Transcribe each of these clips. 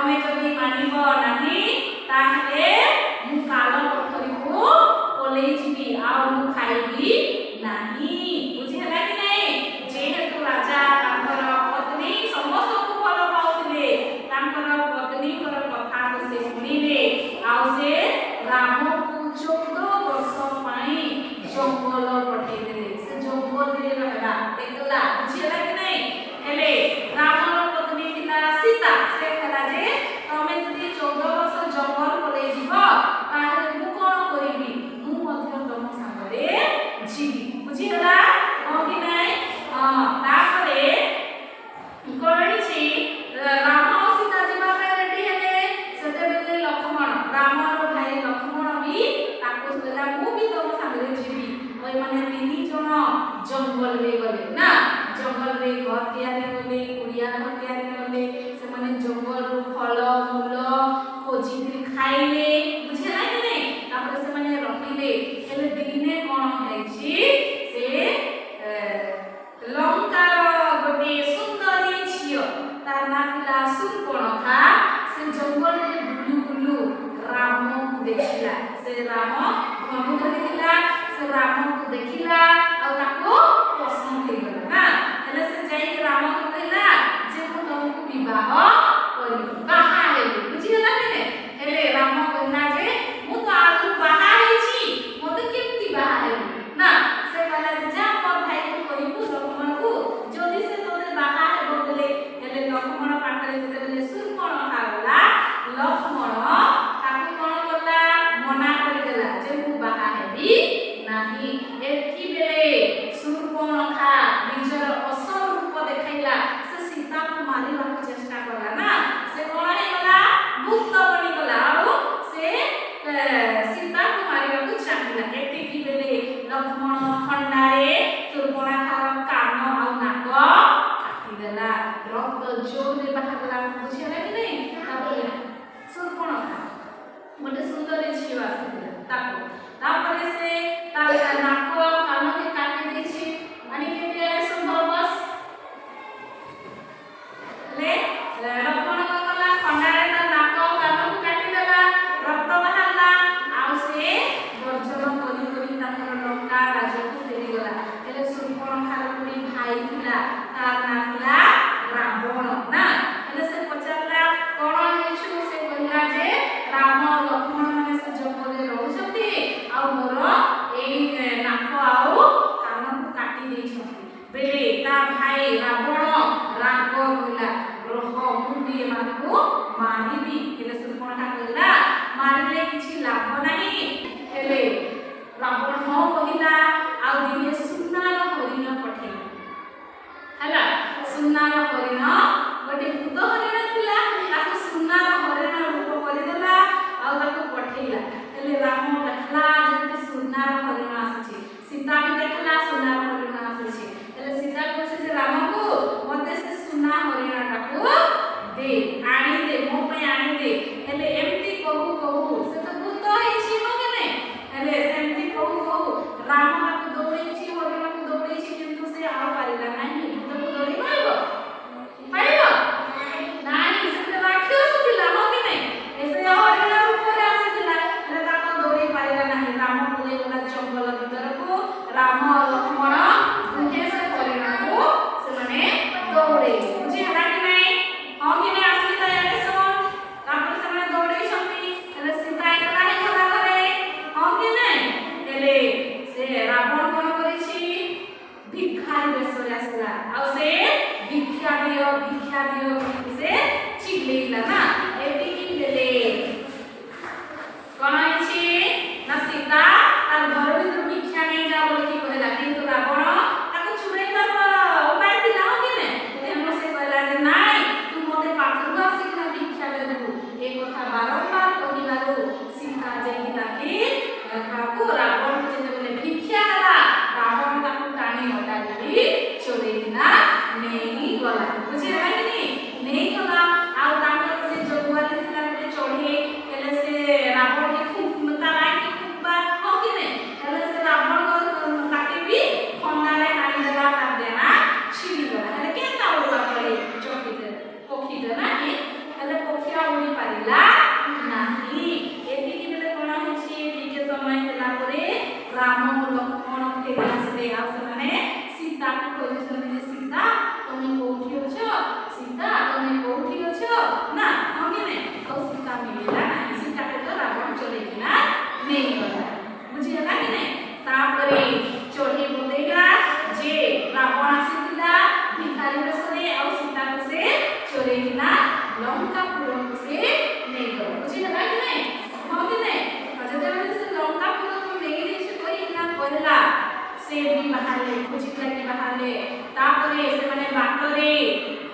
ତମେ ଯଦି ମାନିବ ନାହିଁ ତାହେଲେ ମୁଁ କାଳ କୋଠରୀକୁ ପଳେଇ ଯିବି ଆଉ ମୁଁ ଖାଇବି ନାହିଁ। ବୁଝି ହେଲା କି ନାହିଁ? ଯେହେତୁ ରାଜା ତାଙ୍କର ପତ୍ନୀ ସମସ୍ତଙ୍କୁ ଭଲ ପାଉଥିଲେ, ତାଙ୍କର ପତ୍ନୀଙ୍କର କଥାକୁ ସେ ଶୁଣିଲେ ଆଉ ସେ ରାମକୁ 14 ବର୍ଷ ପାଇଁ ଜଙ୍ଗଲ ପଠେଇଦେଲେ। ସେ ଜଙ୍ଗଲରେ ରହିଲା ଦେଖିଲା। ବୁଝି ହେଲା କି ନାହିଁ? ହେଲେ ରାମର ପତ୍ନୀ ଥିଲା ସୀତା। ସେ କହିଲା ଯେ ତମେ ଯଦି 14 ବର୍ଷ ଜଙ୍ଗଲ ପଳେଇ ଯିବ ତାହେଲେ ମୁଁ କ'ଣ କରିବି? ମୁଁ ମଧ୍ୟ ତମ ସାଙ୍ଗରେ ଯିବି। ବୁଝିଗଲା ହଁ କି ନାହିଁ? ତାପରେ କ'ଣ ହେଇଛି? ରାମ ଆଉ ସୀତା ଯିବା ପାଇଁ ରେଡି ହେଲେ। ସେତେବେଳେ ଲକ୍ଷ୍ମଣ, ରାମର ଭାଇ ଲକ୍ଷ୍ମଣ ବି ତାକୁ କହିଲା ମୁଁ ବି ତମ ସାଙ୍ଗରେ ଯିବି। ଏମାନେ 3 ଜଣ ଜଙ୍ଗଲରେ ଗଲେ ନା। ଜଙ୍ଗଲରେ ଘର ତିଆରି କଲେ, କୁଡ଼ିଆ ଘର ତିଆରି କଲେ। ସେମାନେ ଜଙ୍ଗଲରୁ ଫଳ ମୂଳ ଖୋଜିକିରି ଖାଇଲେ। ବୁଝିଲା କି ନାହିଁ? ତାପରେ ସେମାନେ ରହିଲେ। ହେଲେ ଦିନେ କ'ଣ ହେଇଛି? ସେ ଲଙ୍କାର ଗୋଟିଏ ସୁନ୍ଦରୀ ଝିଅ, ତାର ନାଁ ଥିଲା ଶୂର୍ପଣଖା। ସେ ଜଙ୍ଗଲରେ ବୁଲୁ ବୁଲୁ ରାମକୁ ଦେଖିଲା। ସେ ରାମ ଧନୁ ଧରିଥିଲା। ସେ ରାମକୁ ଦେଖିଲା ଆଉ ତାକୁ ପସନ୍ଦ ହେଇଗଲା ନା। ହେଲେ ସେ ଯାଇକି ରାମକୁ କହିଲା ଯେ ମୁଁ ତମକୁ ବିବାହ କରିବି, ବାହା ହେବି। ବୁଝିଗଲା କି ନାହିଁ? ହେଲେ ରାମ କହିଲା ଯେ ମୁଁ ତ ଆଗରୁ ବାହା ହେଇଛି, ମୋତେ କେମିତି ବାହା ହେବି ନା। ସେ କହିଲା ଯେ ଯା ମୋର ଭାଇକୁ କହିବୁ ଲକ୍ଷ୍ମଣକୁ, ଯଦି ସେ ତୋତେ ବାହା ହେବ ବୋଲେ। ହେଲେ ଲକ୍ଷ୍ମଣ ପାଖରେ ଯେତେବେଳେ ଶୂର୍ପଣଖା ଗଲା, ଲକ୍ଷ୍ମଣ ତାକୁ କ'ଣ କଲା? ମନା କରିଦେଲା ଯେ ମୁଁ ବାହା ହେବି ନାହିଁ। ଏତିକିବେଳେ ଶୂର୍ପଣଖା ନିଜର ଅସଲ ରୂପ ଦେଖାଇଲା। ସେ ସୀତାକୁ ମାରିବାକୁ ଚେଷ୍ଟା କଲା ନା। ସେ କ'ଣ ହେଇଗଲା? ଭୂତ ବନିଗଲା ଆଉ ସେ ସୀତାକୁ ମାରିବାକୁ ଚାହିଁଲା। ଏତିକିବେଳେ ଲକ୍ଷ୍ମଣ ଖଣ୍ଡାରେ ଶୂର୍ପଣଖାର କାନ ଆଉ ନାକ କାଟିଦେଲା। ରକ୍ତ ଜୋରରେ ବାହାରିଲା। ବୁଝିଲା କି ନାହିଁ? ତାପରେ ଶୂର୍ପଣଖା ଗୋଟେ ସୁନ୍ଦରୀ ଝିଅ ଆସିଥିଲା ତାକୁ। ତାପରେ ସେ ତାର ନାକ କାନକୁ କାଟି ଦେଇଛି। ଆଣିକି ଦିଆରେ ସମ୍ଭବ ବସ। ଲକ୍ଷ୍ମଣ କ'ଣ କଲା? ଖଣ୍ଡାରେ ତା ନାକ କାନକୁ କାଟିଦେଲା। ରକ୍ତ ବାହାରିଲା ଆଉ ସେ ଗର୍ଜନ କରି କରି ତାଙ୍କର ଲଙ୍କା ରାଜ୍ୟକୁ ଫେରିଗଲା। ହେଲେ ଶୂର୍ପଣଖାର ଗୋଟେ ଭାଇ ଥିଲା, ତାର ନାଁ ଥିଲା ରାବଣ ନା। ହେଲେ ସେ ପଚାରିଲା କ'ଣ ହେଇଛୁ? ସେ କହିଲା ଯେ ରାମ ଲକ୍ଷ୍ମଣ ମାନେ ସେ ଜଙ୍ଗଲରେ ରହୁଛନ୍ତି ଆଉ ମୋର ଏଇ ନାକ ଆଉ କାନକୁ କାଟି ଦେଇଛନ୍ତି। ବେଲେ ତା ଭାଇ ରାବଣ ରାଗ କହିଲା ରହ ମୁଁ ବି ଏମାନଙ୍କୁ ମାରିବି। ହେଲେ ଶୂର୍ପଣଖା କହିଲା ମାରିଲେ କିଛି ଲାଭ ନାହିଁ। ହେଲେ ରାବଣ ହଁ କହିଲା ଆଉ ଦିନେ ସୁନାର ହରିଣ ପଠେଇଲା। ହେଲା, ସୁନାର ହରିଣ ଗୋଟେ ଭୂତ ହରିଣ ଥିଲା, ତାକୁ ସୁନାର ହରିଣ ରୂପ କରିଦେଲା ଆଉ ତାକୁ ପଠେଇଲା। ହେଲେ ରାମ ଦେଖିଲା ଯେମିତି ସୁନାର ହରିଣ ଆସିଛି। ସୀତା ବି ଦେଖିଲା ସୁନାର ହରିଣ ଆସିଛି। ହେଲେ ସୀତା କହୁଛି ଯେ ରାମକୁ ମୋତେ ସେ ସୁନା ହରିଣଟାକୁ ଦେ, ଆଣିଦେ, ମୋ ପାଇଁ ଆଣିଦେ। ହେଲେ ଏମିତି କହୁ କହୁ ସେ ତ ଭୂତ ହେଇଛି ହଁ କି ନାହିଁ? ହେଲେ ସେମିତି କହୁ କହୁ ରାମ ତାକୁ ଦୌଡ଼େଇଛି, ହରିଣକୁ ଦୌଡ଼େଇଛି, କିନ୍ତୁ ସେ ଆଉ ପାରିଲା ନାହିଁ। ଭୂତକୁ ଦୌଡ଼େଇ ପାରିବ? ପାରିବ ନାହିଁ। ସେ ତ ରାକ୍ଷସ ଥିଲା ହଁ କି ନାହିଁ? ସେ ହରିଣ ରୂପରେ ଆସିଥିଲା। ହେଲେ ତାକୁ ଦୌଡ଼େଇ ପାରିଲା ନାହିଁ। ରାମ ପଳେଇଗଲା ଜଙ୍ଗଲ ଭିତରକୁ। ରାମ ଲକ୍ଷ୍ମଣ ଦୁହେଁ ସେ ହରିଣକୁ ସେମାନେ ଦୌଡ଼େଇଲେ। ବୁଝି ହେଲା କି ନାହିଁ? ହଁ କି ନାହିଁ? ଆସିଲି ତ ଏଆଡ଼େ ଶୁଣ। ତାପରେ ସେମାନେ ଦୌଡ଼େଇଛନ୍ତି। ହେଲେ ସୀତା ଏକଲା ହେଇଗଲା ଘରେ ହଁ କି ନାହିଁ? ହେଲେ ସେ ରାବଣ କ'ଣ କରିଛି? ଭିକ୍ଷାରୀ ବେଶରେ ଆସିଲା ଆଉ ସେ ଭିକ୍ଷା ଦିଅ କହିକି ସେ ଚିଲେଇଲା ନା। ଏତିକି ବେଳେ କ'ଣ ହେଇଛି ନା ସୀତା ତାର ଘର ଭିତରୁ ଭିକ୍ଷା ନେଇଯା ବୋଲିକି କହିଲା, କିନ୍ତୁ ରାବଣ ତାକୁ ଛୁଡ଼େଇବାର ଉପାୟ ଥିଲା ହଁ କି ନାହିଁ? ତେଣୁ ସେ କହିଲା ଯେ ନାଇଁ ତୁ ମୋତେ ପାଖରୁ ଆସିକିନା ଭିକ୍ଷା ଦେବୁ। ଏ କଥା ବାରମ୍ବାର କହିବାରୁ ସୀତା ଯାଇକି ତାକି ରାବଣକୁ ଯେତେବେଳେ ଭିକ୍ଷା ଦେଲା, ରାବଣ ତାକୁ ଟାଣି ଅଟାରି ଚୋରେଇକିନା ନେଇଗଲା। ବୁଝିହେଲା କି ନାହିଁ? ନେଇଗଲା ଆଉ ତାଙ୍କର ଗୋଟେ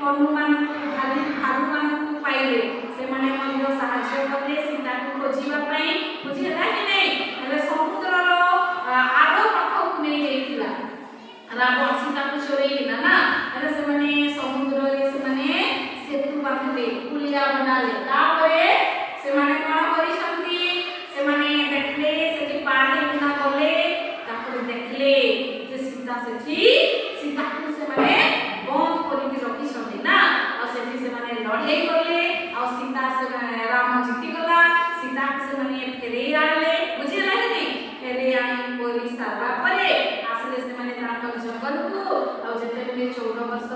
ହନୁମାନଙ୍କୁ ଭାଲୁମାନଙ୍କୁ ପାଇଲେ ସେମାନେ ମଧ୍ୟ ସାହାଯ୍ୟ କଲେ ସୀତାକୁ ଖୋଜିବା ପାଇଁ। ବୁଝିହେଲା କି ନାହିଁ? ହେଲେ ସମୁଦ୍ରର ଆଗ ପାଖକୁ ନେଇଯାଇଥିଲା ରାବଣ ସୀତାକୁ ଚୋରେଇକିନା ନା। ହେଲେ ସେମାନେ ସମୁଦ୍ରରେ ସେମାନେ ସେତୁ ବାନ୍ଧିଲେ, ପୁଲିଆ ବନାଲେ। ତାପରେ ସେମାନେ କ'ଣ କରିଛନ୍ତି? ସେମାନେ ଦେଖିଲେ ସେଠି ପାର ହେଇକିନା ଗଲେ। ତାପରେ ଦେଖିଲେ ଯେ ସୀତାକୁ ସେମାନେ ବନ୍ଦ କରିକି ରଖିଛନ୍ତି ନା। ଆଉ ସେଠି ସେମାନେ ଲଢ଼େଇ କଲେ। ଆଉ ରାମ ଜିତିଗଲା। ସୀତାକୁ ସେମାନେ ଫେରେଇ ଆଣିଲେ। ବୁଝିହେଲା କି ନାହିଁ? ଫେରେଇ ଆଣି କରି ସାରିଲା ପରେ ଆସିଲେ ସେମାନେ ତାଙ୍କ ଜଙ୍ଗଲକୁ। ଆଉ ଯେତେବେଳେ 14 ବର୍ଷ